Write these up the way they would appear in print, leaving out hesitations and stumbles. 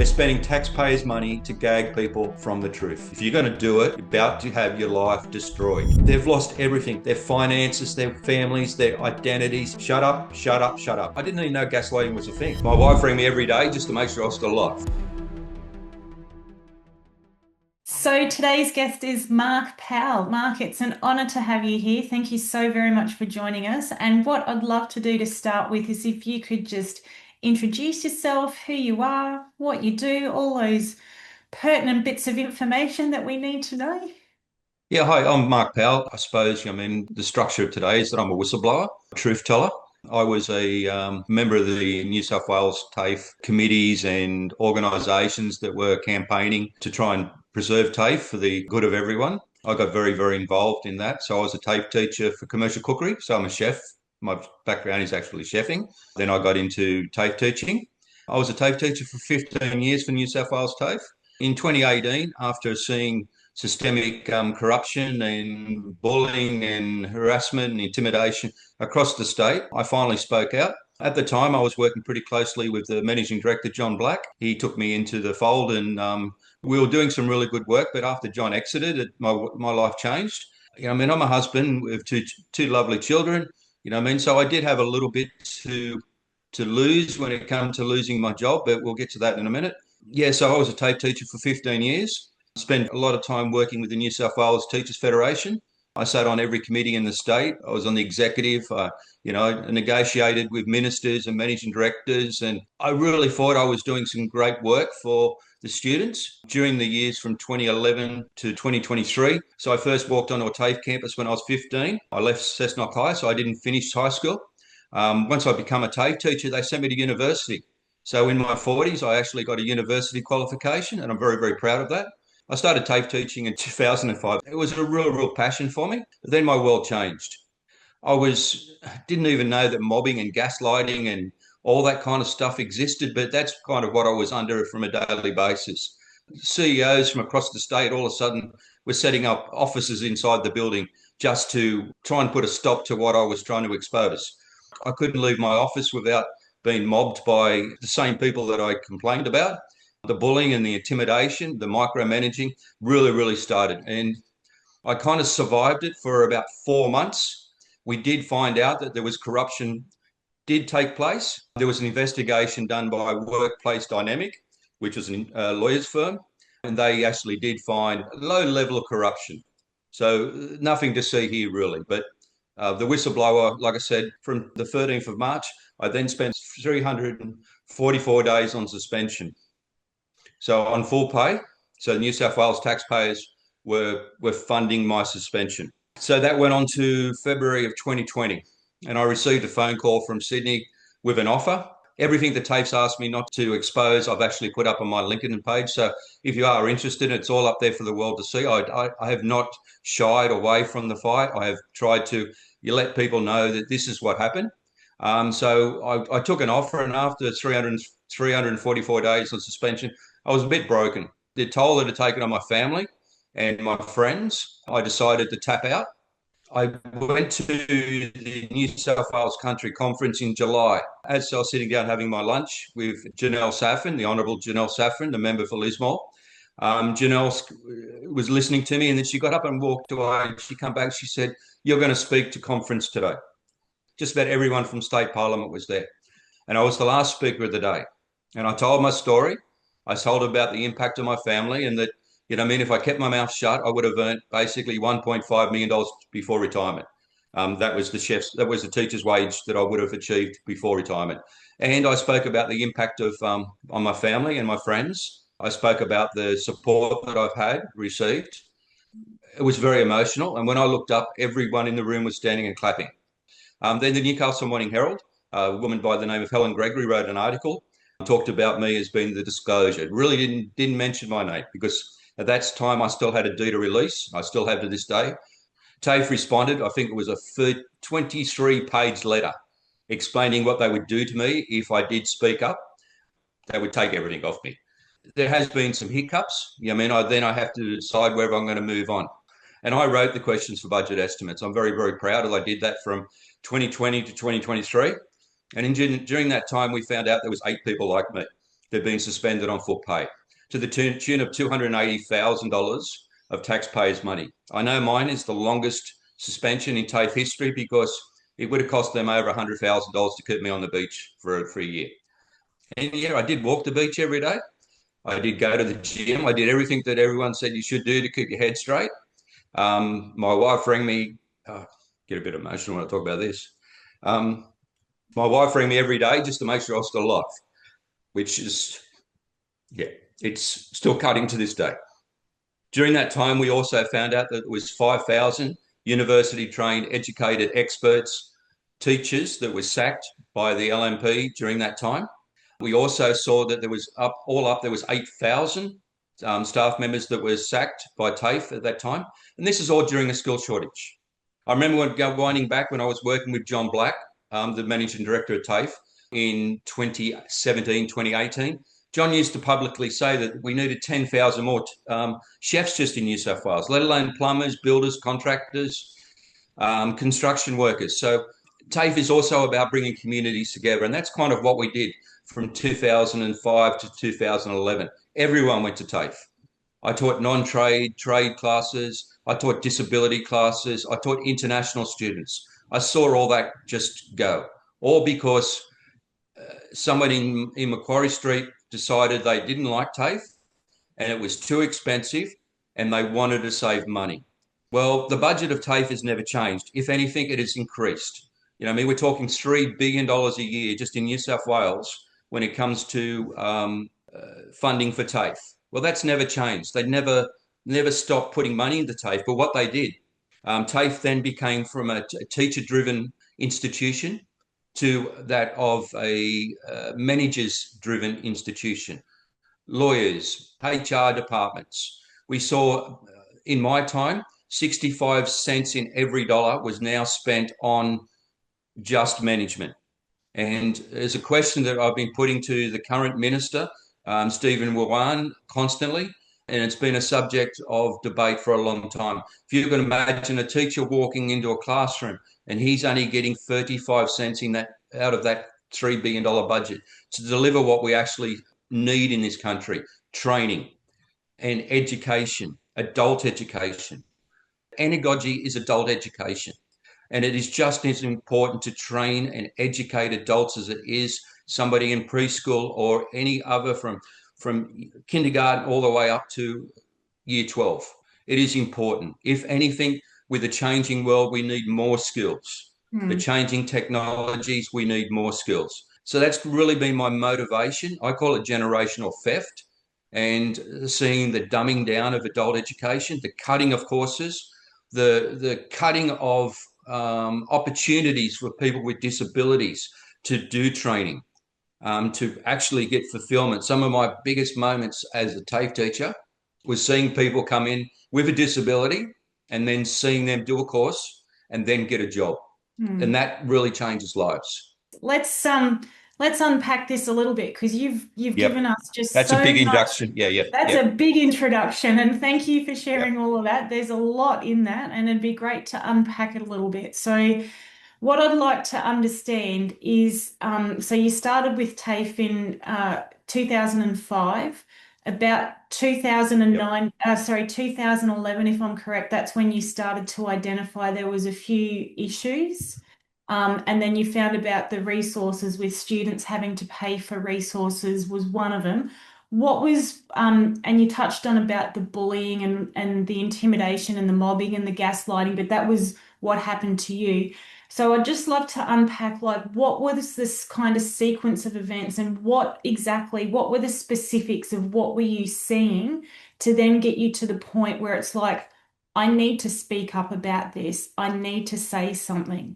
They're spending taxpayers' money to gag people from the truth. If you're going to do it, you're about to have your life destroyed. They've lost everything, their finances, their families, their identities. Shut up, shut up, shut up. I didn't even know gaslighting was a thing. My wife rang me every day just to make sure I was still alive. So today's guest is Mark Powell. Mark, it's an honour to have you here. Thank you so very much for joining us. And what I'd love to do to start with is if you could just introduce yourself, who you are, what you do, all those pertinent bits of information that we need to know. Yeah, hi, I'm Mark Powell. I suppose, the structure of today is that I'm a whistleblower, a truth teller. I was a member of the New South Wales TAFE committees and organisations that were campaigning to try and preserve TAFE for the good of everyone. I got very, very involved in that. So I was a TAFE teacher for commercial cookery. So I'm a chef. My background is actually chefing. Then I got into TAFE teaching. I was a TAFE teacher for 15 years for New South Wales TAFE. In 2018, after seeing systemic corruption and bullying and harassment and intimidation across the state, I finally spoke out. At the time, I was working pretty closely with the managing director, John Black. He took me into the fold and we were doing some really good work. But after John exited, my life changed. I'm a husband with two lovely children. So I did have a little bit to lose when it came to losing my job, but we'll get to that in a minute. Yeah, so I was a TAFE teacher for 15 years. Spent a lot of time working with the New South Wales Teachers Federation. I sat on every committee in the state. I was on the executive. Negotiated with ministers and managing directors, and I really thought I was doing some great work for the students during the years from 2011 to 2023. So I first walked onto a TAFE campus when I was 15. I left Cessnock High, so I didn't finish high school. Once I became a TAFE teacher, they sent me to university. So in my 40s, I actually got a university qualification, and I'm very, very proud of that. I started TAFE teaching in 2005. It was a real, real passion for me. Then my world changed. Didn't even know that mobbing and gaslighting and all that kind of stuff existed, but that's kind of what I was under from a daily basis. CEOs from across the state all of a sudden were setting up offices inside the building just to try and put a stop to what I was trying to expose. I couldn't leave my office without being mobbed by the same people that I complained about. The bullying and the intimidation, the micromanaging really, really started. And I kind of survived it for about 4 months. We did find out that there was corruption did take place. There was an investigation done by Workplace Dynamic, which was a lawyer's firm, and they actually did find a low level of corruption. So nothing to see here really. But the whistleblower, like I said, from the 13th of March, I then spent 344 days on suspension. So on full pay. So New South Wales taxpayers were funding my suspension. So that went on to February of 2020. And I received a phone call from Sydney with an offer. Everything the TAFE's asked me not to expose, I've actually put up on my LinkedIn page. So if you are interested, it's all up there for the world to see. I have not shied away from the fight. I have tried to let people know that this is what happened. So I took an offer, and after 344 days of suspension, I was a bit broken. The toll that had taken on my family and my friends, I decided to tap out. I went to the New South Wales Country Conference in July. As I was sitting down having my lunch with Janelle Saffron, the Honourable Janelle Saffron, the member for Lismore, Janelle was listening to me, and then she got up and walked away. She came back, she said, "You're going to speak to conference today." Just about everyone from state parliament was there. And I was the last speaker of the day. And I told my story. I told about the impact on my family, and that, if I kept my mouth shut, I would have earned basically $1.5 million before retirement. That was the teacher's wage that I would have achieved before retirement. And I spoke about the impact of on my family and my friends. I spoke about the support that I've received. It was very emotional. And when I looked up, everyone in the room was standing and clapping. Then the Newcastle Morning Herald, a woman by the name of Helen Gregory, wrote an article, talked about me as being the disclosure. It really didn't mention my name, because at that time I still had a deed of release. I still have to this day. TAFE responded. I think it was a 23-page letter explaining what they would do to me if I did speak up. They would take everything off me. There has been some hiccups. I have to decide whether I'm going to move on. And I wrote the questions for budget estimates. I'm very, very proud that I did that from 2020 to 2023. And during that time, we found out there was 8 people like me. who've been suspended on full pay to the tune of $280,000 of taxpayers' money. I know mine is the longest suspension in TAFE history because it would have cost them over $100,000 to keep me on the beach for a year. And yeah, I did walk the beach every day. I did go to the gym. I did everything that everyone said you should do to keep your head straight. My wife rang me. Get a bit emotional when I talk about this. My wife rang me every day just to make sure I was still alive, which is, yeah, it's still cutting to this day. During that time, we also found out that it was 5,000 university-trained, educated experts, teachers that were sacked by the LNP during that time. We also saw that there was there was 8,000 staff members that were sacked by TAFE at that time. And this is all during a skill shortage. I remember winding back when I was working with John Black, the managing director of TAFE, in 2017, 2018. John used to publicly say that we needed 10,000 more chefs just in New South Wales, let alone plumbers, builders, contractors, construction workers. So TAFE is also about bringing communities together. And that's kind of what we did from 2005 to 2011. Everyone went to TAFE. I taught non-trade, trade classes. I taught disability classes. I taught international students. I saw all that just go, all because somebody in Macquarie Street decided they didn't like TAFE and it was too expensive and they wanted to save money. Well, the budget of TAFE has never changed. If anything, it has increased. You know, I mean, we're talking $3 billion a year just in New South Wales when it comes to funding for TAFE. Well, that's never changed. They never stopped putting money into TAFE. But what they did, TAFE then became from a teacher-driven institution to that of a managers-driven institution, lawyers, HR departments. We saw in my time, 65 cents in every dollar was now spent on just management. And there's a question that I've been putting to the current minister, Stephen Wawan, constantly, and it's been a subject of debate for a long time. If you can imagine a teacher walking into a classroom and he's only getting 35 cents out of that $3 billion budget to deliver what we actually need in this country, training and education, adult education. Anagogy is adult education. And it is just as important to train and educate adults as it is somebody in preschool or any other from kindergarten all the way up to year 12. It is important. If anything, with the changing world, we need more skills. The changing technologies, we need more skills. So that's really been my motivation. I call it generational theft, and seeing the dumbing down of adult education, the cutting of courses, the cutting of opportunities for people with disabilities to do training, to actually get fulfillment. Some of my biggest moments as a TAFE teacher was seeing people come in with a disability and then seeing them do a course and then get a job. And that really changes lives. Let's unpack this a little bit because you've given us just That's so a big much. introduction. That's a big introduction, and thank you for Yep. sharing all of that. There's a lot in that, and it'd be great to unpack it a little bit. So, what I'd like to understand is, so you started with TAFE in 2005, about 2009, 2011, if I'm correct, that's when you started to identify there was a few issues. And then you found about the resources with students having to pay for resources was one of them. What was, and you touched on about the bullying and the intimidation and the mobbing and the gaslighting, but that was what happened to you. So I'd just love to unpack, like, what was this kind of sequence of events and what were the specifics of what were you seeing to then get you to the point where it's like, I need to speak up about this. I need to say something.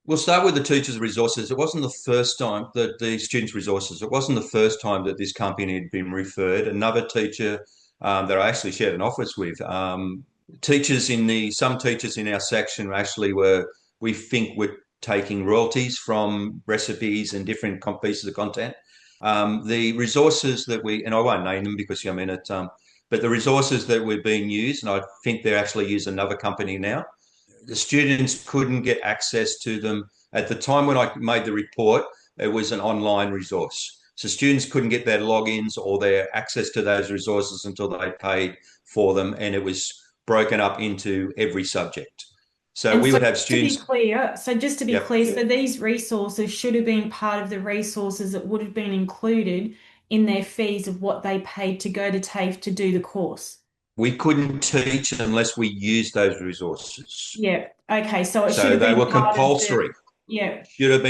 We'll start with the teachers' resources. It wasn't the first time that the students' resources, it wasn't the first time that this company had been referred. Another teacher that I actually shared an office with, some teachers in our section actually we think were taking royalties from recipes and different pieces of content. The resources that and I won't name them because but the resources that were being used, and I think they're actually using another company now, the students couldn't get access to them. At the time when I made the report, it was an online resource. So students couldn't get their logins or their access to those resources until they paid for them, and it was broken up into every subject. So And we so would have to be students. clear, so just to be Yep. clear, so these resources should have been part of the resources that would have been included in their fees of what they paid to go to TAFE to do the course. We couldn't teach unless we used those resources. Yeah. Okay. So it should So have they been were part of the, compulsory. yeah. Should have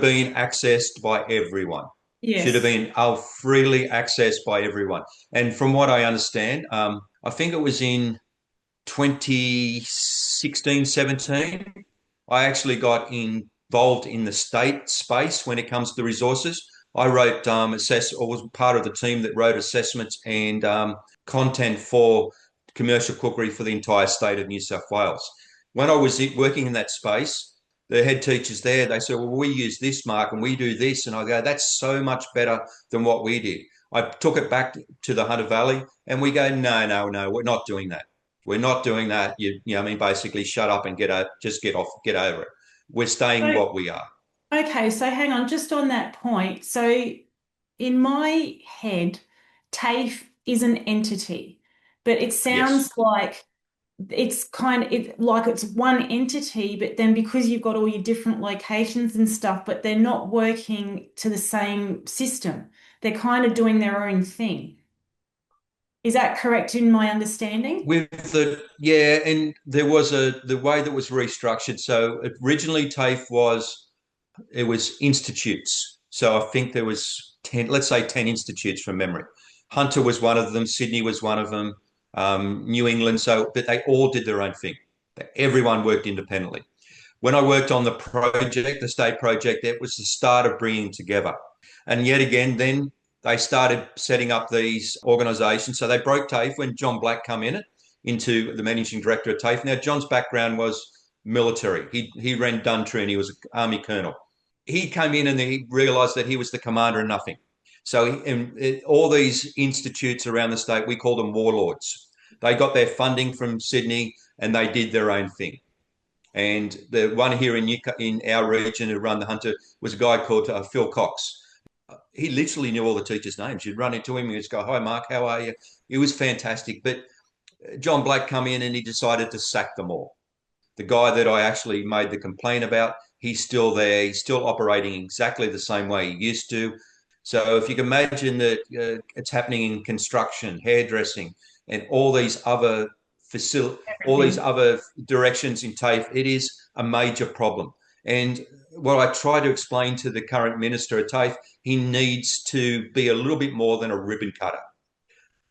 been accessed by everyone. Should have Yes. been freely accessed by everyone. And from what I understand, I think it was in 2016, 17, I actually got involved in the state space when it comes to the resources. I wrote or was part of the team that wrote assessments and content for commercial cookery for the entire state of New South Wales. When I was working in that space, the head teachers there, they said, well, we use this, Mark, and we do this. And I go, that's so much better than what we did. I took it back to the Hunter Valley and we go, no, no, no, we're not doing that. We're not doing that. I mean, basically shut up and just get off, get over it. We're staying So, what we are. okay. So hang on, just on that point. So in my head, TAFE is an entity, but it Yes. sounds like it's like it's one entity, but then because you've got all your different locations and stuff, but they're not working to the same system. They're kind of doing their own thing. Is that correct in my understanding? Yeah, and there was the way that was restructured. So originally TAFE was institutes. So I think there was 10, let's say 10 institutes from memory. Hunter was one of them. Sydney was one of them. New England. So, but they all did their own thing. Everyone worked independently. When I worked on the project, the state project, it was the start of bringing together. And yet again, then they started setting up these organisations. So they broke TAFE when John Black come into the managing director of TAFE. Now, John's background was military. He ran Duntree and he was an army colonel. He came in and he realised that he was the commander of nothing. So all these institutes around the state, we call them warlords. They got their funding from Sydney and they did their own thing. And the one here in our region who run the Hunter was a guy called Phil Cox. He literally knew all the teachers' names. You'd run into him and you'd go, "Hi, Mark, how are you?" It was fantastic. But John Black come in and he decided to sack them all. The guy that I actually made the complaint about, he's still there. He's still operating exactly the same way he used to. So if you can imagine that it's happening in construction, hairdressing, and all these Everything. other directions in TAFE, it is a major problem. And what I try to explain to the current minister at TAFE, he needs to be a little bit more than a ribbon cutter.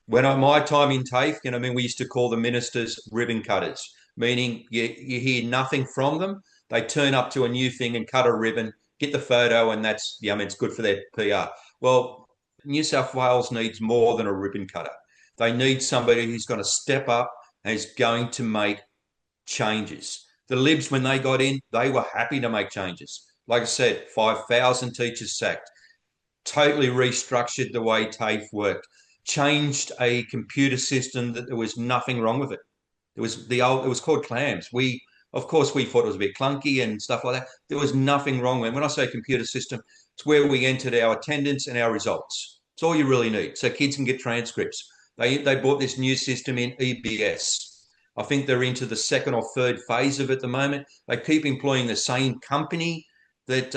My time in TAFE, I mean, we used to call the ministers ribbon cutters, meaning you hear nothing from them. They turn up to a new thing and cut a ribbon, get the photo, and I mean, it's good for their PR. Well, New South Wales needs more than a ribbon cutter. They need somebody who's going to step up and is going to make changes. The Libs, when they got in, they were happy to make changes. Like I said, 5,000 teachers sacked, totally restructured the way TAFE worked, changed a computer system that there was nothing wrong with it. It was called Clams. Of course, we thought it was a bit clunky and stuff like that. There was nothing wrong with it. When I say computer system, it's where we entered our attendance and our results. It's all you really need. So kids can get transcripts. They bought this new system in EBS. I think they're into the second or third phase of it at the moment. They keep employing the same company that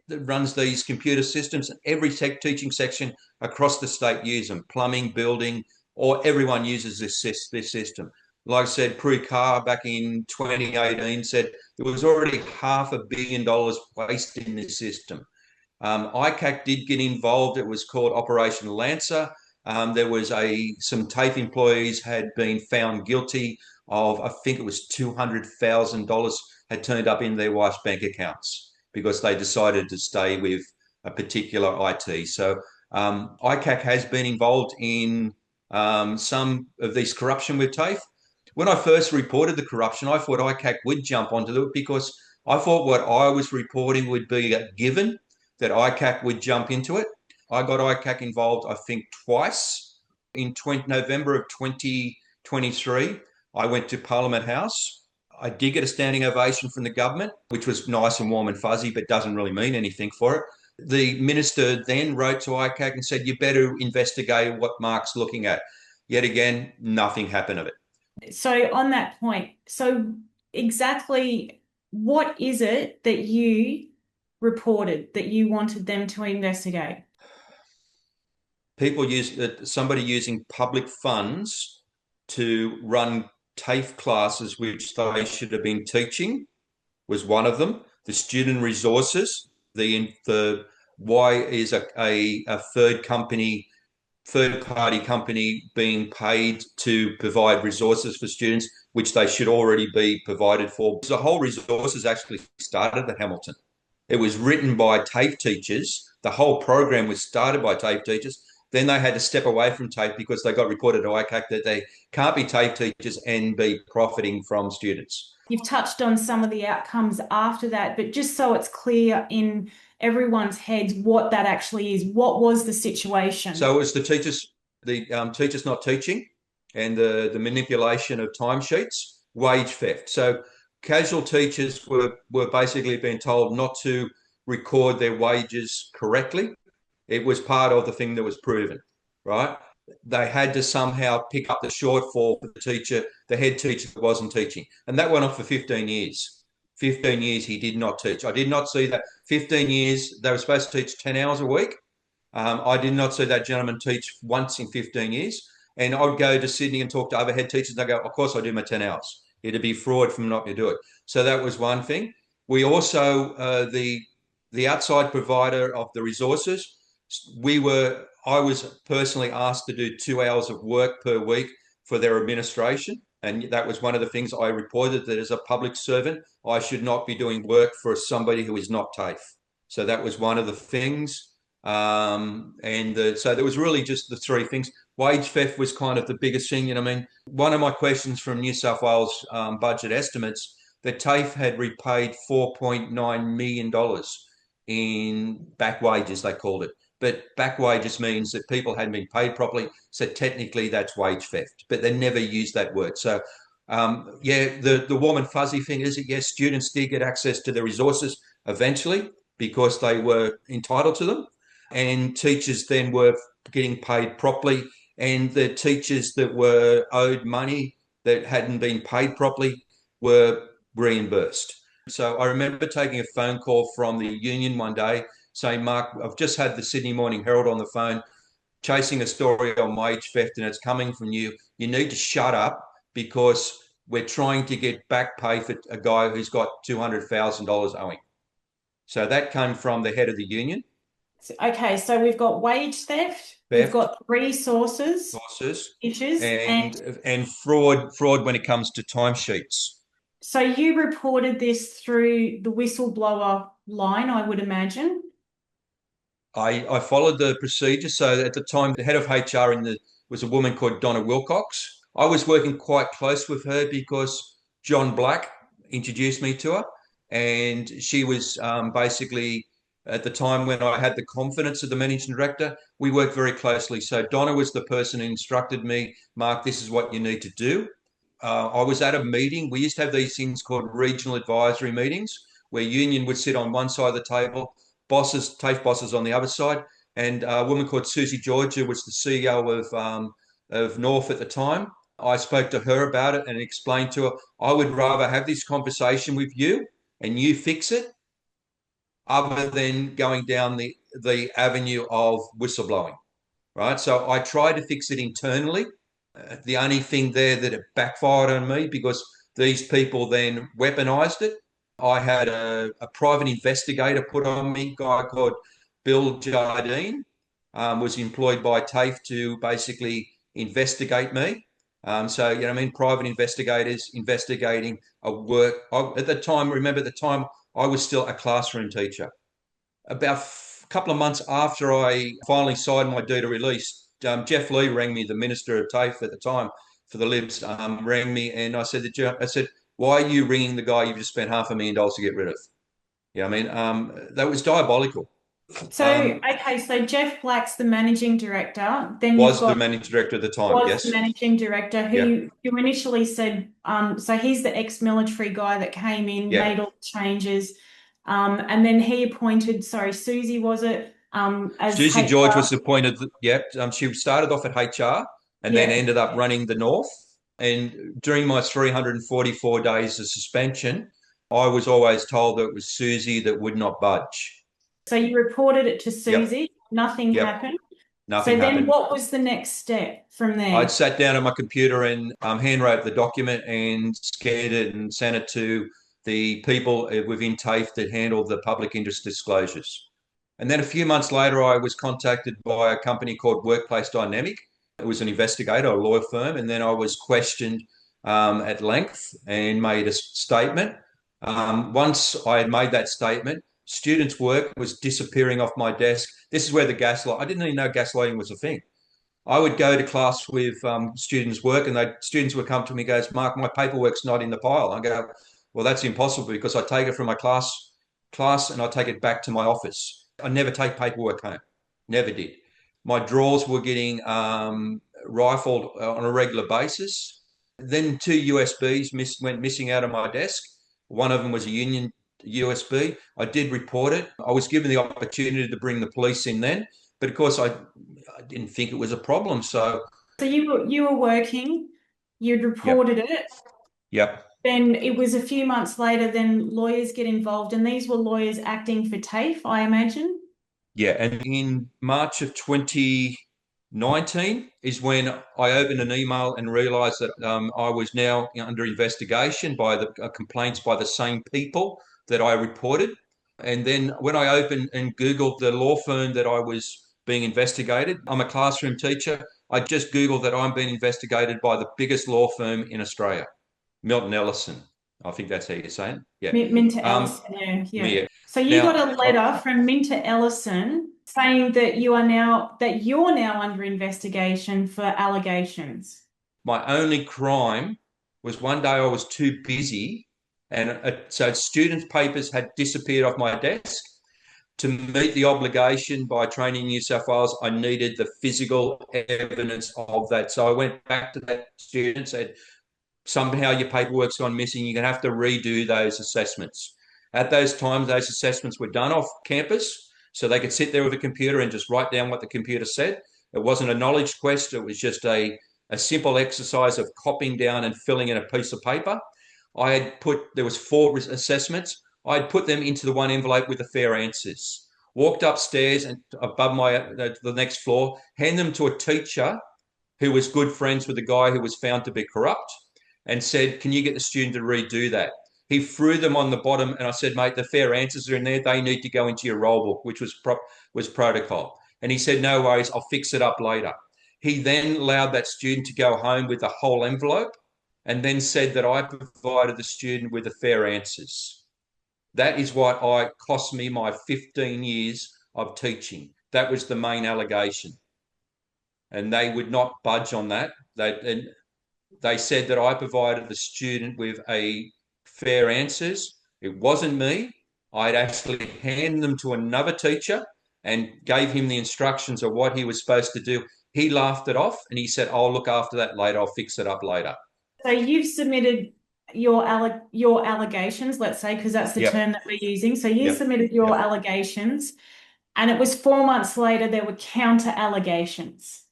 runs these computer systems. And every teaching section across the state use them. Plumbing, building, or everyone uses this system. Like I said, Prue Carr back in 2018 said there was already $500 million wasted in this system. ICAC did get involved. It was called Operation Lancer. There was some TAFE employees had been found guilty of, I think it was $200,000 had turned up in their wife's bank accounts because they decided to stay with a particular IT. So ICAC has been involved in some of these corruption with TAFE. When I first reported the corruption, I thought ICAC would jump onto it because I thought what I was reporting would be a given that ICAC would jump into it. I got ICAC involved, I think, twice. In November of 2023, I went to Parliament House. I did get a standing ovation from the government, which was nice and warm and fuzzy, but doesn't really mean anything for it. The minister then wrote to ICAC and said, you better investigate what Mark's looking at. Yet again, nothing happened of it. So on that point, so exactly what is it that you reported that you wanted them to investigate? Somebody using public funds to run TAFE classes, which they should have been teaching, was one of them. The student resources, the why is a third party company being paid to provide resources for students, which they should already be provided for. The whole resources actually started at Hamilton. It was written by TAFE teachers. The whole program was started by TAFE teachers. Then they had to step away from TAFE because they got reported to ICAC that they can't be TAFE teachers and be profiting from students. You've touched on some of the outcomes after that, but just so it's clear in everyone's heads what that actually is, what was the situation? So it was the teachers not teaching, and the manipulation of timesheets, wage theft. So casual teachers were basically being told not to record their wages correctly. It was part of the thing that was proven, right? They had to somehow pick up the shortfall for the head teacher that wasn't teaching. And that went on for 15 years. 15 years he did not teach. I did not see that. 15 years, they were supposed to teach 10 hours a week. I did not see that gentleman teach once in 15 years. And I'd go to Sydney and talk to other head teachers. And they go, of course I do my 10 hours. It'd be fraud from not to do it. So that was one thing. We also, the outside provider of the resources, I was personally asked to do 2 hours of work per week for their administration. And that was one of the things I reported, that as a public servant, I should not be doing work for somebody who is not TAFE. So that was one of the things. So there was really just the three things. Wage theft was kind of the biggest thing. I mean, one of my questions from New South Wales budget estimates, that TAFE had repaid $4.9 million in back wages, they called it. But back wages means that people hadn't been paid properly. So technically that's wage theft, but they never used that word. So the warm and fuzzy thing is that, yes, students did get access to the resources eventually because they were entitled to them. And teachers then were getting paid properly. And the teachers that were owed money that hadn't been paid properly were reimbursed. So I remember taking a phone call from the union one day saying, Mark, I've just had the Sydney Morning Herald on the phone chasing a story on wage theft and it's coming from you. You need to shut up because we're trying to get back pay for a guy who's got $200,000 owing. So that came from the head of the union. Okay, so we've got wage theft, we've got resources issues, and fraud when it comes to timesheets. So you reported this through the whistleblower line, I would imagine. I followed the procedure. So at the time, the head of HR was a woman called Donna Wilcox. I was working quite close with her because John Black introduced me to her, and she was basically, at the time when I had the confidence of the managing director, we worked very closely. So Donna was the person who instructed me, Mark, this is what you need to do. I was at a meeting. We used to have these things called regional advisory meetings where union would sit on one side of the table, TAFE bosses on the other side. And a woman called Susie George, who was the CEO of North at the time. I spoke to her about it and explained to her, I would rather have this conversation with you and you fix it other than going down the avenue of whistleblowing, right? So I tried to fix it internally. The only thing there that it backfired on me because these people then weaponized it. I had a private investigator put on me, a guy called Bill Jardine, was employed by TAFE to basically investigate me. Private investigators investigating a work. At the time, remember the time I was still a classroom teacher. About a couple of months after I finally signed my deed of release, Jeff Lee rang me, the Minister of TAFE at the time for the Libs, rang me and I said, why are you ringing the guy you've just spent $500,000 to get rid of? That was diabolical. So, okay, so Jeff Black's the managing director. Then was the managing director at the time, yes. The managing director who you initially said, so he's the ex-military guy that came in, made all the changes. And then he appointed, sorry, Susie, was it, as Susie George was HR? appointed. Yep, she started off at HR and then Yeah. ended up running the North. And during my 344 days of suspension, I was always told that it was Susie that would not budge. So you reported it to Yep, Susie, nothing yep, happened. nothing So then happened. what was the next step from I'd there? sat down at my computer and handwrote the document and scanned it and sent it to the people within TAFE that handled the public interest disclosures. And then a few months later, I was contacted by a company called Workplace Dynamic. It was an investigator, a law firm, and then I was questioned at length and made a statement. Once I had made that statement, students' work was disappearing off my desk. This is where the gaslight, I didn't even know gaslighting was a thing. I would go to class with students' work, and students would come to me and goes, Mark, my paperwork's not in the pile. I go, well, that's impossible because I take it from my class and I take it back to my office. I never take paperwork home. Never did. My drawers were getting rifled on a regular basis. Then two USBs went missing out of my desk. One of them was a union USB. I did report it. I was given the opportunity to bring the police in then, but of course I didn't think it was a problem. So, So you were working, you'd yep, reported it, yep. then it was a few months later, then lawyers get involved, and these were lawyers acting for TAFE, I imagine. Yeah, and in March of 2019 is when I opened an email and realised that I was now under investigation by the complaints by the same people that I reported. And then when I opened and Googled the law firm that I was being investigated, I'm a classroom teacher. I just Googled that I'm being investigated by the biggest law firm in Australia, Milton Ellison. I think that's how you're saying. Yeah. Minter Um, Ellison, yeah, yeah. yeah. So you got Now, a letter from Minter Ellison saying that you're now under investigation for allegations. my only crime was one day I was too busy, and so students' papers had disappeared off my desk. To meet the obligation by Training New South Wales, I needed the physical evidence of that. So I went back to that student and said, somehow your paperwork's gone missing. You're going to have to redo those assessments. At those times, those assessments were done off campus, so they could sit there with a computer and just write down what the computer said. It wasn't a knowledge quest. It was just a simple exercise of copying down and filling in a piece of paper. There was 4 assessments. I had put them into the one envelope with the fair answers. Walked upstairs and above the next floor, hand them to a teacher who was good friends with the guy who was found to be corrupt, and said, can you get the student to redo that? He threw them on the bottom, and I said, mate, the fair answers are in there. They need to go into your roll book, which was protocol. And he said, no worries, I'll fix it up later. He then allowed that student to go home with the whole envelope and then said that I provided the student with the fair answers. That is what cost me my 15 years of teaching. That was the main allegation. And they would not budge on that. They said that I provided the student with a fair answers. It wasn't me. I'd actually handed them to another teacher and gave him the instructions of what he was supposed to do. He laughed it off and he said, I'll look after that later. I'll fix it up later. So you've submitted your allegations, let's say, because that's the Yep. term that we're using. So you Yep. submitted your Yep. allegations, and it was 4 months later there were counter allegations.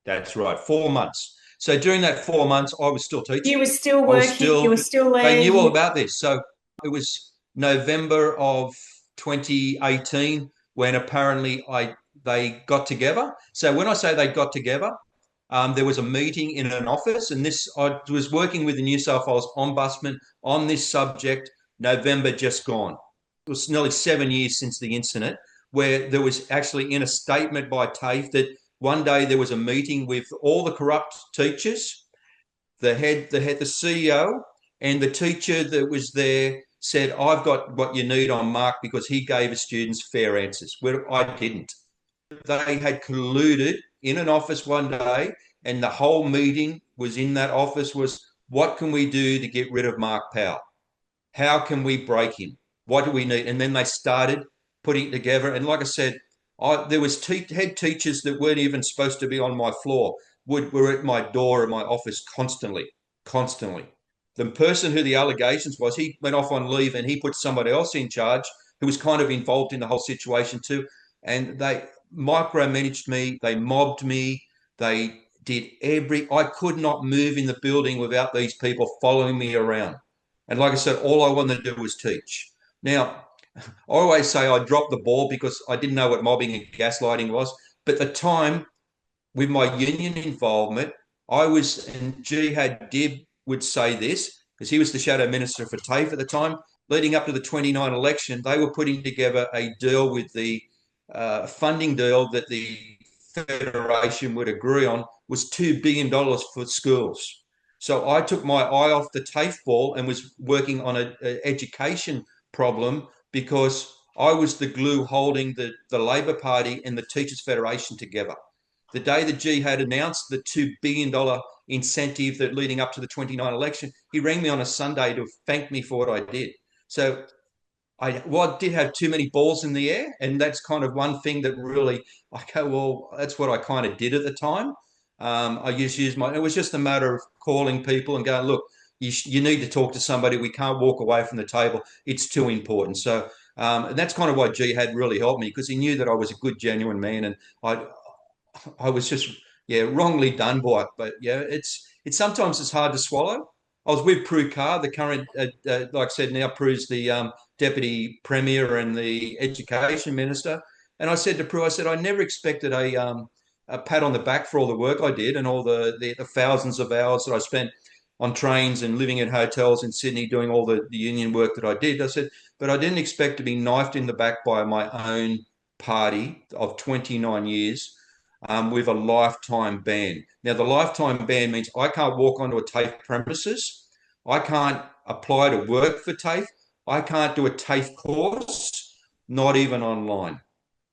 That's right. 4 months. So during that 4 months, I was still You teaching. were still I was working, you still, were still they there. knew all about this. So it was November of 2018 when apparently they got together. So when I say they got together, there was a meeting in an office, and I was working with the New South Wales Ombudsman on this subject. November just gone. It was nearly 7 years since the incident, where there was actually in a statement by TAFE that one day there was a meeting with all the corrupt teachers, the CEO, and the teacher that was there said, I've got what you need on Mark because he gave his students fair answers. Where I didn't. They had colluded in an office one day, and the whole meeting was in that office was, what can we do to get rid of Mark Powell? How can we break him? What do we need? And then they started putting it together. And like I said, there was head teachers that weren't even supposed to be on my floor, were at my door in my office constantly, constantly. the person who the allegations was, he went off on leave and he put somebody else in charge who was kind of involved in the whole situation too. And they micromanaged me, they mobbed me, they did I could not move in the building without these people following me around. And like I said, all I wanted to do was teach. Now, I always say I dropped the ball because I didn't know what mobbing and gaslighting was. But at the time, with my union involvement, I was, and Jihad Dib would say this, because he was the shadow minister for TAFE at the time, leading up to the 29 election, they were putting together a deal with the funding deal that the Federation would agree on was $2 billion for schools. So I took my eye off the TAFE ball and was working on an education problem because I was the glue holding the Labor Party and the Teachers Federation together. The day that G had announced the $2 billion incentive that leading up to the 29 election, he rang me on a Sunday to thank me for what I did. So I did have too many balls in the air. And that's kind of one thing that really, I go, well, that's what I kind of did at the time. I used it was just a matter of calling people and going, look, you need to talk to somebody. We can't walk away from the table. It's too important. So, and that's kind of why G had really helped me because he knew that I was a good, genuine man. And I was just wrongly done by it. But yeah, it's sometimes it's hard to swallow. I was with Prue Carr, the current, like I said, now Prue's the deputy premier and the education minister. And I said to Prue, I said I never expected a pat on the back for all the work I did and all the thousands of hours that I spent on trains and living in hotels in Sydney doing all the union work that I did. I said, but I didn't expect to be knifed in the back by my own party of 29 years with a lifetime ban. Now, the lifetime ban means I can't walk onto a TAFE premises. I can't apply to work for TAFE. I can't do a TAFE course, not even online.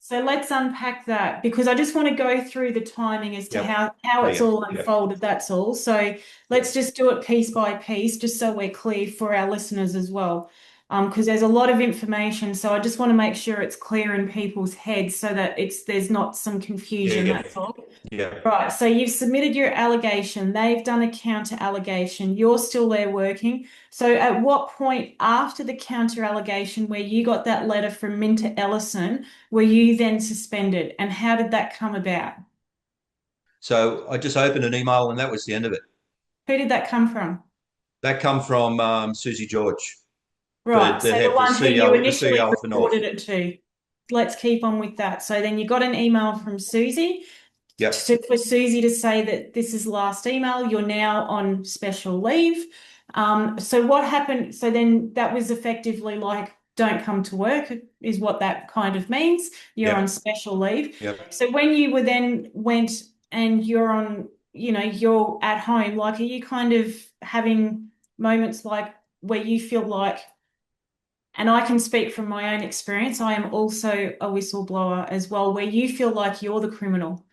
So let's unpack that because I just want to go through the timing as to Yep. how it's Yeah. all Yeah. unfolded. That's all. So let's just do it piece by piece, just so we're clear for our listeners as well. Because there's a lot of information. So I just want to make sure it's clear in people's heads so that there's not some confusion. Yeah. That's all. Yeah. Right, so you've submitted your allegation, they've done a counter allegation, you're still there working. So at what point after the counter allegation where you got that letter from Minter Ellison were you then suspended and how did that come about? So I just opened an email and that was the end of it. Who did that come from? That come from Susie George, Right, so the the one who you CEO, the initially CEO of the North. reported it to. Let's keep on with that. So then you got an email from Susie Yep. for Susie to say that this is last email, you're now on special leave. So what happened? So then that was effectively like, don't come to work, is what that kind of means. You're on Yep. special leave. Yep. So when you were then went and you're on, you're at home, like, are you kind of having moments like where you feel like, and I can speak from my own experience, I am also a whistleblower as well, where you feel like you're the criminal.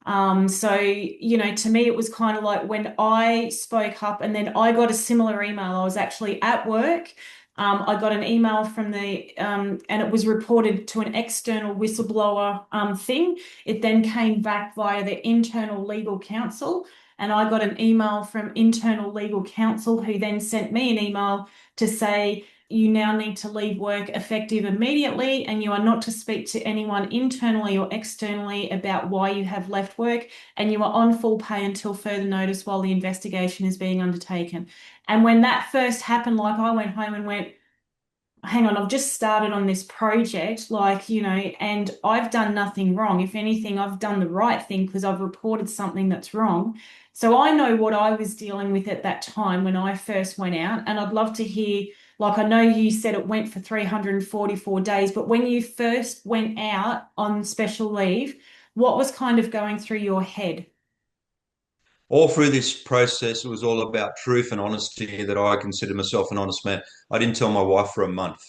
So, to me, it was kind of like when I spoke up and then I got a similar email. I was actually at work. I got an email from and it was reported to an external whistleblower thing. It then came back via the internal legal counsel. And I got an email from internal legal counsel who then sent me an email to say, you now need to leave work effective immediately and you are not to speak to anyone internally or externally about why you have left work and you are on full pay until further notice while the investigation is being undertaken. And when that first happened, like I went home and went, hang on, I've just started on this project, and I've done nothing wrong. If anything, I've done the right thing because I've reported something that's wrong. So I know what I was dealing with at that time when I first went out, and I'd love to hear, like, I know you said it went for 344 days, but when you first went out on special leave, what was kind of going through your head? All through this process, it was all about truth and honesty that I consider myself an honest man. I didn't tell my wife for a month.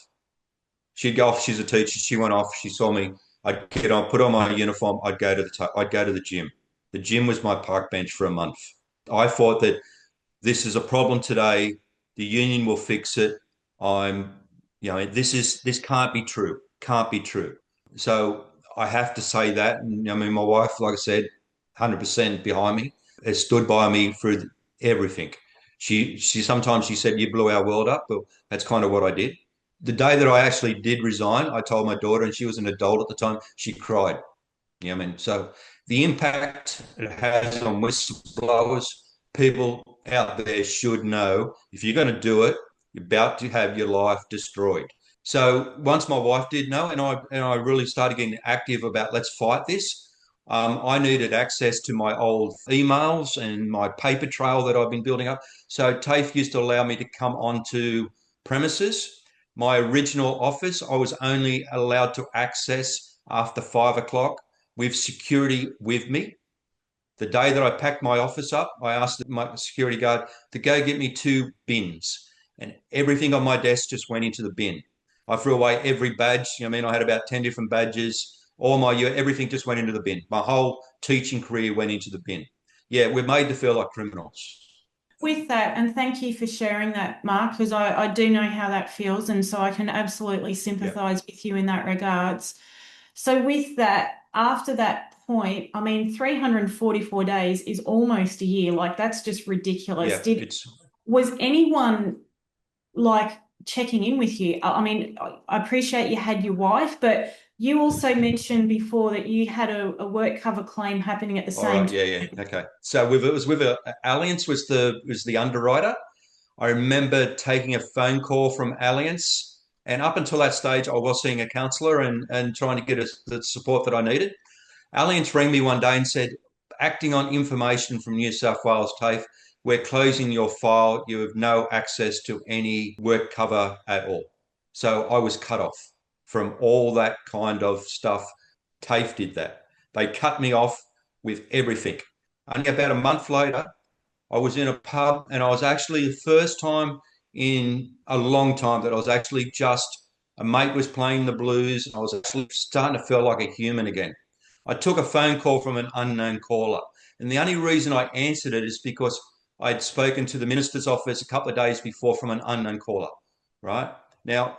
She'd go off. She's a teacher. She went off. She saw me. I'd get on, put on my uniform. I'd go to the gym. The gym was my park bench for a month. I thought that this is a problem today. The union will fix it. This can't be true. Can't be true. So I have to say that. And I mean, my wife, like I said, 100% behind me, has stood by me through everything. She sometimes she said, "You blew our world up," but that's kind of what I did. The day that I actually did resign, I told my daughter, and she was an adult at the time. She cried. You know what I mean? So the impact it has on whistleblowers, people out there should know if you're going to do it, you're about to have your life destroyed. So once my wife did know, and I really started getting active about let's fight this. I needed access to my old emails and my paper trail that I've been building up. So TAFE used to allow me to come onto premises. My original office, I was only allowed to access after 5 o'clock with security with me. The day that I packed my office up, I asked my security guard to go get me 2 bins, and everything on my desk just went into the bin. I threw away every badge. You know what I mean? I had about 10 different badges. All my everything just went into the bin. My whole teaching career went into the bin. Yeah, we're made to feel like criminals. With that, and thank you for sharing that, Mark, because I do know how that feels, and so I can absolutely Yeah, sympathize with you in that regards. So with that, after that point, I mean, 344 days is almost a year. Like that's just ridiculous. yeah. Did It's Was anyone like checking in with you? I mean, I appreciate you had your wife, but you also mentioned before that you had a work cover claim happening at the all same right. time. Yeah, yeah. Okay. So it was with Allianz was the underwriter. I remember taking a phone call from Allianz, and up until that stage, I was seeing a counsellor and trying to get the support that I needed. Allianz rang me one day and said, acting on information from New South Wales TAFE, we're closing your file. You have no access to any work cover at all. So I was cut off from all that kind of stuff. TAFE did that. They cut me off with everything. Only about a month later, I was in a pub, and I was actually the first time in a long time that I was actually just a mate was playing the blues. I was actually starting to feel like a human again. I took a phone call from an unknown caller. And the only reason I answered it is because I'd spoken to the minister's office a couple of days before from an unknown caller, right? Now,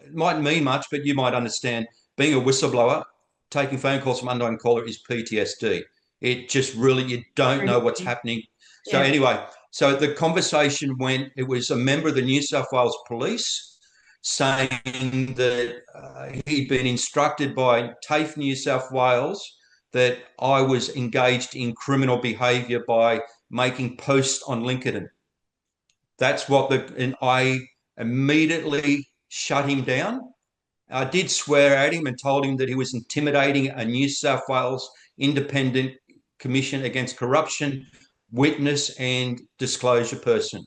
it mightn't mean much, but you might understand being a whistleblower, taking phone calls from unknown caller is PTSD. It just really, you don't know what's happening. So Yeah. anyway, so the conversation went, it was a member of the New South Wales Police saying that he'd been instructed by TAFE New South Wales that I was engaged in criminal behaviour by making posts on LinkedIn. That's what and I immediately shut him down. I did swear at him and told him that he was intimidating a New South Wales Independent Commission Against Corruption witness and disclosure person.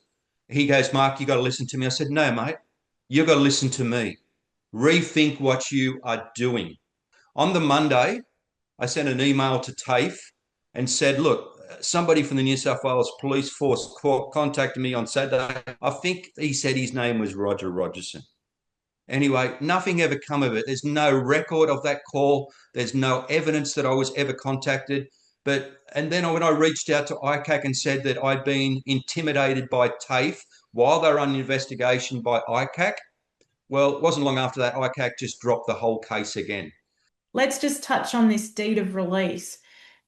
He goes, Mark, you got to listen to me. I said, no, mate, you got to listen to me. Rethink what you are doing. On the Monday, I sent an email to TAFE and said, look, somebody from the New South Wales Police Force contacted me on Saturday. I think he said his name was Roger Rogerson. Anyway, nothing ever come of it. There's no record of that call. There's no evidence that I was ever contacted. And then when I reached out to ICAC and said that I'd been intimidated by TAFE while they were under investigation by ICAC, well, it wasn't long after that ICAC just dropped the whole case again. Let's just touch on this deed of release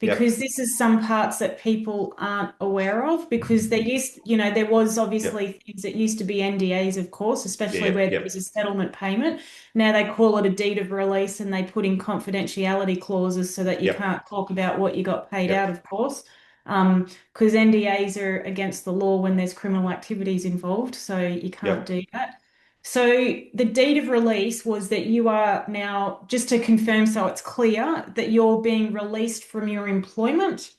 Yep, because this is some parts that people aren't aware of because there was yep, obviously things that used to be NDAs, of course, especially yeah, where there yep, was a settlement payment. Now they call it a deed of release and they put in confidentiality clauses so that you yep, can't talk about what you got paid yep, out, of course. Because NDAs are against the law when there's criminal activities involved, so you can't yep, do that. So the deed of release was that you are now, just to confirm so it's clear, that you're being released from your employment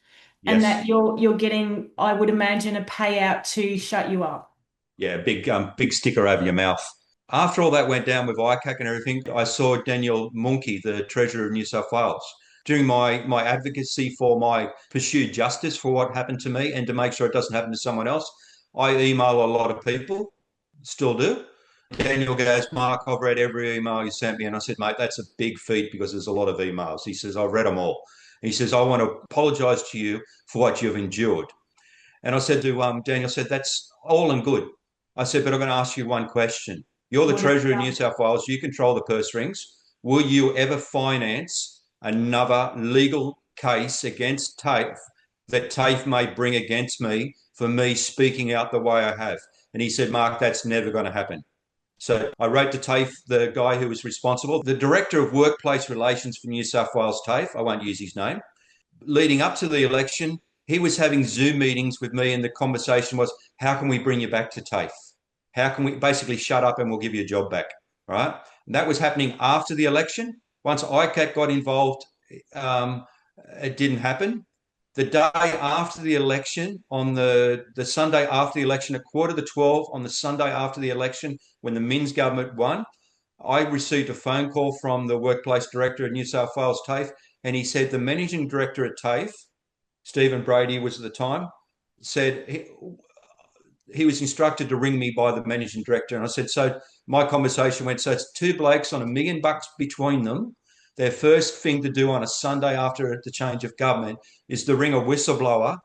and that yes. you're getting, I would imagine, a payout to shut you up. Yeah, big sticker over your mouth. After all that went down with ICAC and everything, I saw Daniel Munke, the Treasurer of New South Wales. During my advocacy for my pursued justice for what happened to me and to make sure it doesn't happen to someone else, I email a lot of people, still do. Daniel goes, Mark, I've read every email you sent me. And I said, mate, that's a big feat because there's a lot of emails. He says, I've read them all. He says, I want to apologise to you for what you've endured. And I said to Daniel, I said, that's all and good. I said, but I'm going to ask you one question. You're the What have Treasurer you of New done? South Wales. You control the purse strings. Will you ever finance another legal case against TAFE that TAFE may bring against me for me speaking out the way I have. And he said, Mark, that's never going to happen. So I wrote to TAFE, the guy who was responsible, the Director of Workplace Relations for New South Wales TAFE. I won't use his name. Leading up to the election, he was having Zoom meetings with me, and the conversation was, how can we bring you back to TAFE? How can we basically shut up and we'll give you a job back? Right. And that was happening after the election. Once ICAC got involved, um, it didn't happen. The day after the election, on the Sunday after the election, at 11:45 on the Sunday after the election, when the Minns government won, I received a phone call from the workplace director at New South Wales TAFE, and he said the managing director at TAFE, Stephen Brady was at the time, said he was instructed to ring me by the managing director. And I said, so my conversation went, so it's two blokes on $1 million between them. Their first thing to do on a Sunday after the change of government is to ring a whistleblower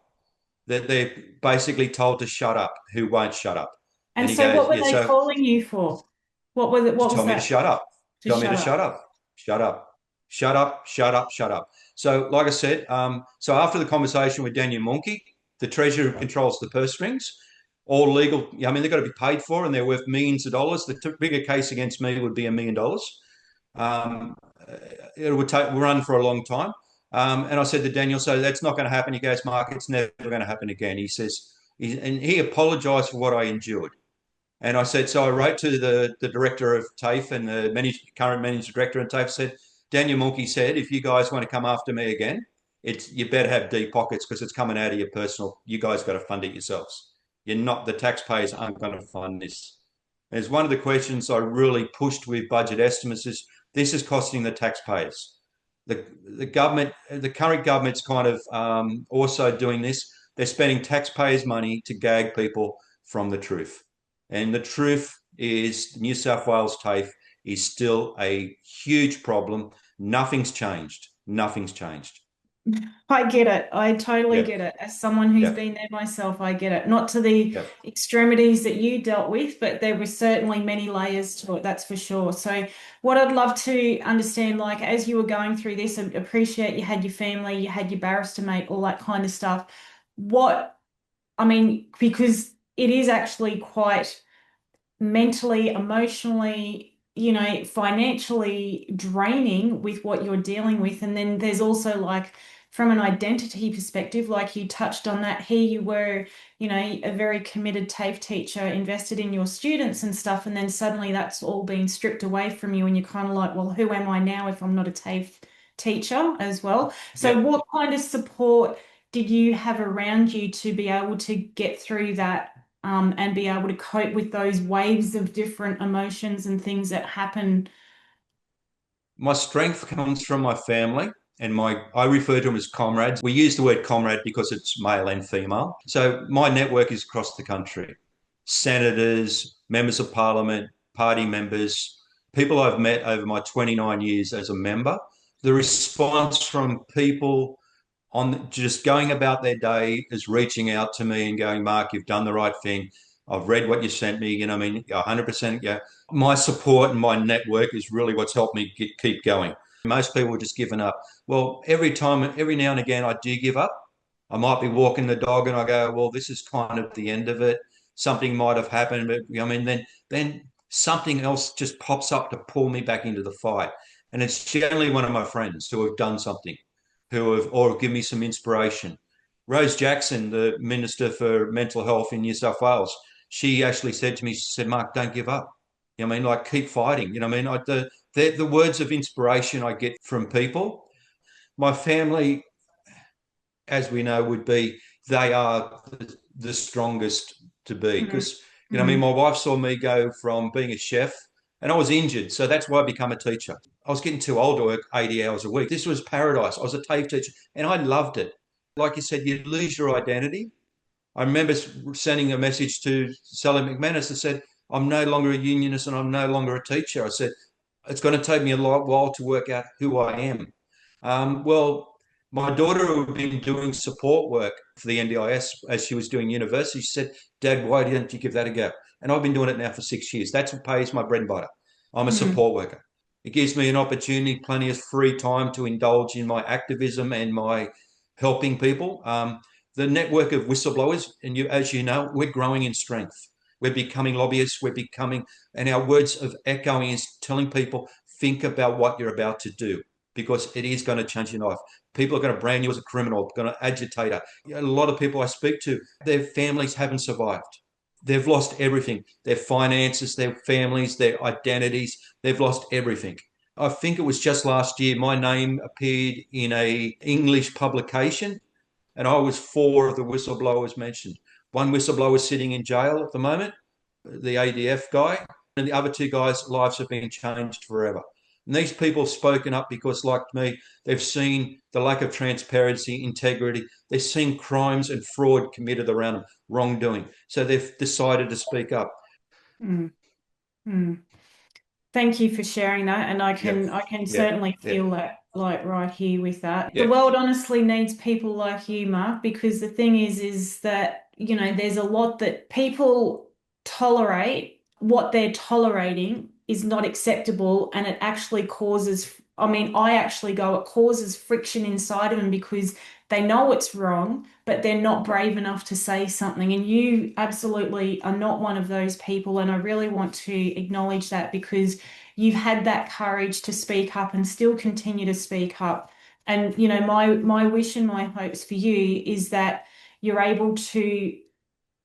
that they're basically told to shut up, who won't shut up. And And he so goes, what were yeah, they so calling you for? What was it? to What was tell me to that? shut up, To tell me to shut shut up. up, shut up, shut up, shut up, shut up. So, like I said, so after the conversation with Daniel Monkey, the treasurer who controls the purse strings, all legal. I mean, they've got to be paid for, and they're worth millions of dollars. The bigger case against me would be $1 million. Um, it would run for a long time. And I said to Daniel, so that's not going to happen. He goes, Mark, it's never going to happen again. He says, and he apologized for what I endured. And I said, so I wrote to the director of TAFE and the current managing director of TAFE, said, Daniel Monkey said, if you guys want to come after me again, you better have deep pockets because it's coming out of your personal. You guys got to fund it yourselves. You're not, the taxpayers aren't going to fund this. As one of the questions I really pushed with budget estimates is, this is costing the taxpayers. The government, the current government's kind of also doing this. They're spending taxpayers' money to gag people from the truth. And the truth is New South Wales TAFE is still a huge problem. Nothing's changed. Nothing's changed. I get it. I totally Yeah, get it. As someone who's yeah, been there myself, I get it. Not to the yeah. extremities that you dealt with, but there were certainly many layers to it, that's for sure. So, what I'd love to understand, like as you were going through this, I appreciate you had your family, you had your barrister mate, all that kind of stuff. What, I mean, because it is actually quite mentally, emotionally, financially draining with what you're dealing with. And then there's also like from an identity perspective, like you touched on that, here you were, a very committed TAFE teacher, invested in your students and stuff, and then suddenly that's all been stripped away from you, and you're kind of like, well, who am I now if I'm not a TAFE teacher as well? So Yeah. what kind of support did you have around you to be able to get through that and be able to cope with those waves of different emotions and things that happen? My strength comes from my family and I refer to them as comrades. We use the word comrade because it's male and female. So my network is across the country. Senators, members of parliament, party members, people I've met over my 29 years as a member. The response from people on just going about their day is reaching out to me and going, Mark, you've done the right thing. I've read what you sent me. I mean, 100%. Yeah. My support and my network is really what's helped me keep going. Most people are just giving up. Well, every now and again, I do give up. I might be walking the dog and I go, well, this is kind of the end of it. Something might have happened, but I mean, then something else just pops up to pull me back into the fight. And it's generally one of my friends who have done something, who have or give me some inspiration. Rose Jackson, the Minister for Mental Health in New South Wales, she actually said to me, she said, Mark, don't give up. I mean, like, keep fighting. I mean, like the words of inspiration I get from people. My family, as we know, would be, they are the strongest to be. Mm, Because, I mean, mm, my wife saw me go from being a chef and I was injured. So that's why I became a teacher. I was getting too old to work 80 hours a week. This was paradise. I was a TAFE teacher and I loved it. Like you said, you lose your identity. I remember sending a message to Sally McManus that said, I'm no longer a unionist and I'm no longer a teacher. I said, it's going to take me a while to work out who I am. Well, my daughter, who had been doing support work for the NDIS as she was doing university, she said, Dad, why didn't you give that a go? And I've been doing it now for 6 years. That's what pays my bread and butter. I'm a mm. support worker. It gives me an opportunity, plenty of free time to indulge in my activism and my helping people. the network of whistleblowers, and you, as you know, we're growing in strength. We're becoming lobbyists. We're becoming, and our words of echoing is telling people, think about what you're about to do because it is going to change your life. People are going to brand you as a criminal, going to agitator. A lot of people I speak to, their families haven't survived. They've lost everything, their finances, their families, their identities. They've lost everything. I think it was just last year, my name appeared in a English publication and I was four of the whistleblowers mentioned. One whistleblower is sitting in jail at the moment, the ADF guy, and the other two guys' lives have been changed forever. And these people have spoken up because, like me, they've seen the lack of transparency, integrity. They've seen crimes and fraud committed around them, wrongdoing. So they've decided to speak up. Mm, mm. Thank you for sharing that, and I Yep. can I can Yeah. certainly Yeah. feel that like right here with that. The Yeah. world honestly needs people like you, Mark, because the thing is that, there's a lot that people tolerate. What they're tolerating is not acceptable, and it actually causes, I mean, I actually go, it causes friction inside of them because they know it's wrong, but they're not brave enough to say something. And you absolutely are not one of those people. And I really want to acknowledge that because you've had that courage to speak up and still continue to speak up. And my wish and my hopes for you is that you're able to,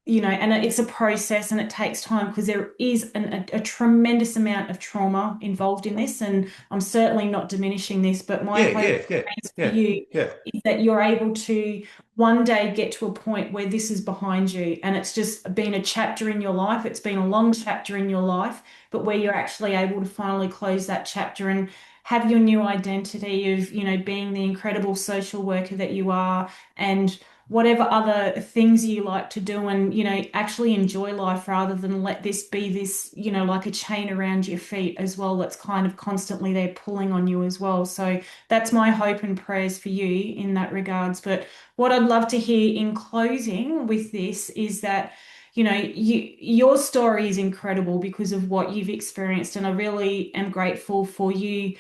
and it's a process and it takes time because there is a tremendous amount of trauma involved in this. And I'm certainly not diminishing this, but my Yeah. hope Yeah. Yeah. for Yeah. you Yeah. is that you're able to one day get to a point where this is behind you and it's just been a chapter in your life. It's been a long chapter in your life, but where you're actually able to finally close that chapter and have your new identity of, being the incredible social worker that you are and whatever other things you like to do and, actually enjoy life rather than let this be this, like a chain around your feet as well that's kind of constantly there pulling on you as well. So that's my hope and prayers for you in that regards. But what I'd love to hear in closing with this is that, your story is incredible because of what you've experienced, and I really am grateful for you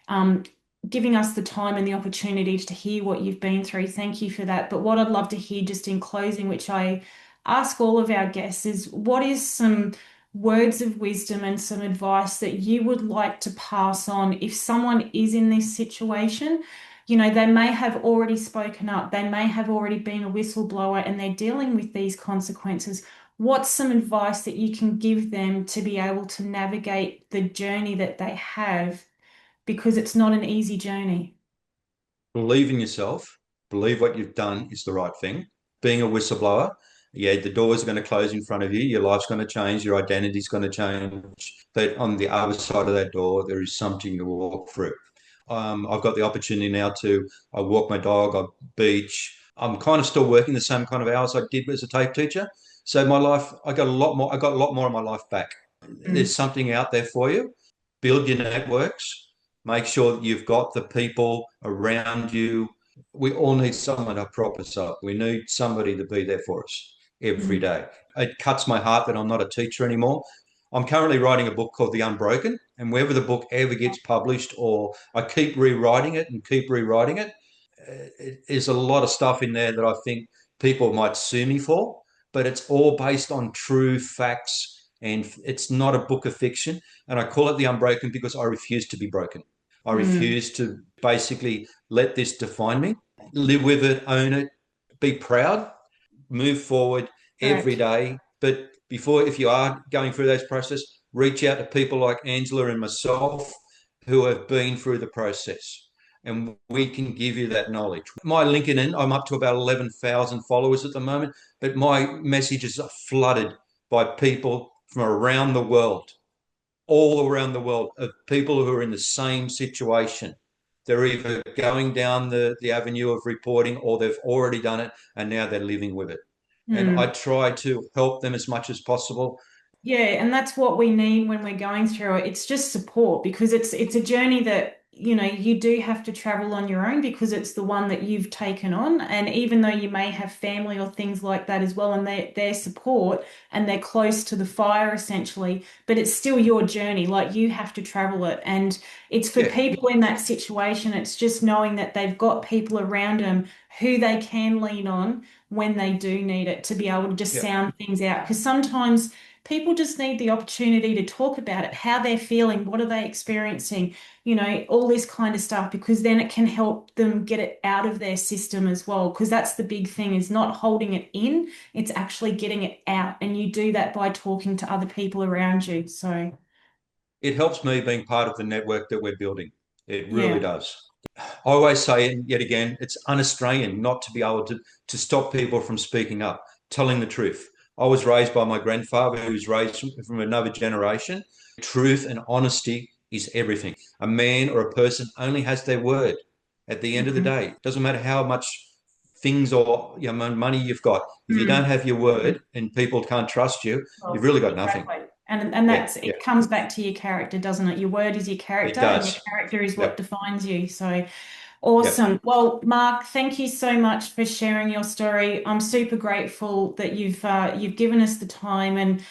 um, giving us the time and the opportunity to hear what you've been through. Thank you for that. But what I'd love to hear just in closing, which I ask all of our guests, is what is some words of wisdom and some advice that you would like to pass on if someone is in this situation? They may have already spoken up, they may have already been a whistleblower, and they're dealing with these consequences. What's some advice that you can give them to be able to navigate the journey that they have? Because it's not an easy journey. Believe in yourself, believe what you've done is the right thing. Being a whistleblower, yeah, the doors are going to close in front of you, your life's going to change, your identity's going to change. But on the other side of that door, there is something to walk through. I've got the opportunity now to I walk my dog, I beach. I'm kind of still working the same kind of hours I did as a TAFE teacher. So my life, I got a lot more of my life back. Mm, There's something out there for you. Build your networks. Make sure that you've got the people around you. We all need someone to prop us up. We need somebody to be there for us every mm, day. It cuts my heart that I'm not a teacher anymore. I'm currently writing a book called The Unbroken, and wherever the book ever gets published, or I keep rewriting it and keep rewriting it, there's a lot of stuff in there that I think people might sue me for, but it's all based on true facts and it's not a book of fiction. And I call it The Unbroken because I refuse to be broken. I mm, refuse to basically let this define me. Live with it, own it, be proud, move forward every correct. day. But before, if you are going through those process, reach out to people like Angela and myself who have been through the process. And we can give you that knowledge. My LinkedIn, I'm up to about 11,000 followers at the moment, but my messages are flooded by people from around the world, all around the world, of people who are in the same situation. They're either going down the avenue of reporting or they've already done it and now they're living with it. And I Mm. try to help them as much as possible. Yeah, and that's what we need when we're going through it. It's just support because it's a journey that you do have to travel on your own because it's the one that you've taken on. And even though you may have family or things like that as well, and their support and they're close to the fire essentially, but it's still your journey. Like you have to travel it. And it's for Yeah, people in that situation, it's just knowing that they've got people around them who they can lean on when they do need it to be able to just yeah. sound things out. Because sometimes people just need the opportunity to talk about it, how they're feeling, what are they experiencing, all this kind of stuff, because then it can help them get it out of their system as well. Because that's the big thing is not holding it in, it's actually getting it out. And you do that by talking to other people around you. So, It helps me being part of the network that we're building. It really yeah. does. I always say, and yet again, it's un-Australian not to be able to stop people from speaking up, telling the truth. I was raised by my grandfather, who was raised from another generation. Truth and honesty is everything. A man or a person only has their word at the end of the Mhm. day. It doesn't matter how much things or money you've got. If you don't Mm. have your word and people can't trust you, you've Well, really got nothing. exactly. And Yeah, that's yeah, it comes back to your character, doesn't it? Your word is your it character, and your does. character is what Yep, defines you. So yep. awesome. Well, Mark, thank you so much for sharing your story. I'm super grateful that you've given us the time and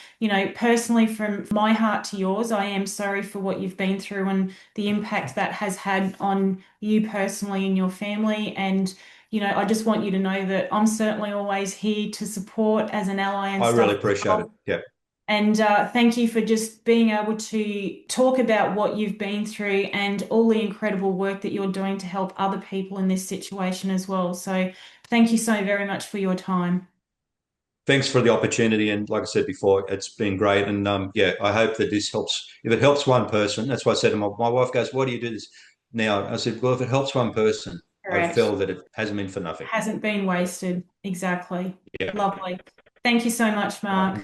personally from my heart to yours, I am sorry for what you've been through and the impact that has had on you personally and your family. And I just want you to know that I'm certainly always here to support as an ally and I really stuff as appreciate it. well. Yep. And thank you for just being able to talk about what you've been through and all the incredible work that you're doing to help other people in this situation as well. So, thank you so very much for your time. Thanks for the opportunity. And like I said before, it's been great. And yeah, I hope that this helps. If it helps one person, that's why I said to my wife goes, "Why do you do this now?" I said, "Well, if it helps one person, I Correct. feel that it hasn't been for nothing." Hasn't been wasted. Exactly. Yeah. Lovely. Thank you so much, Right. Mark.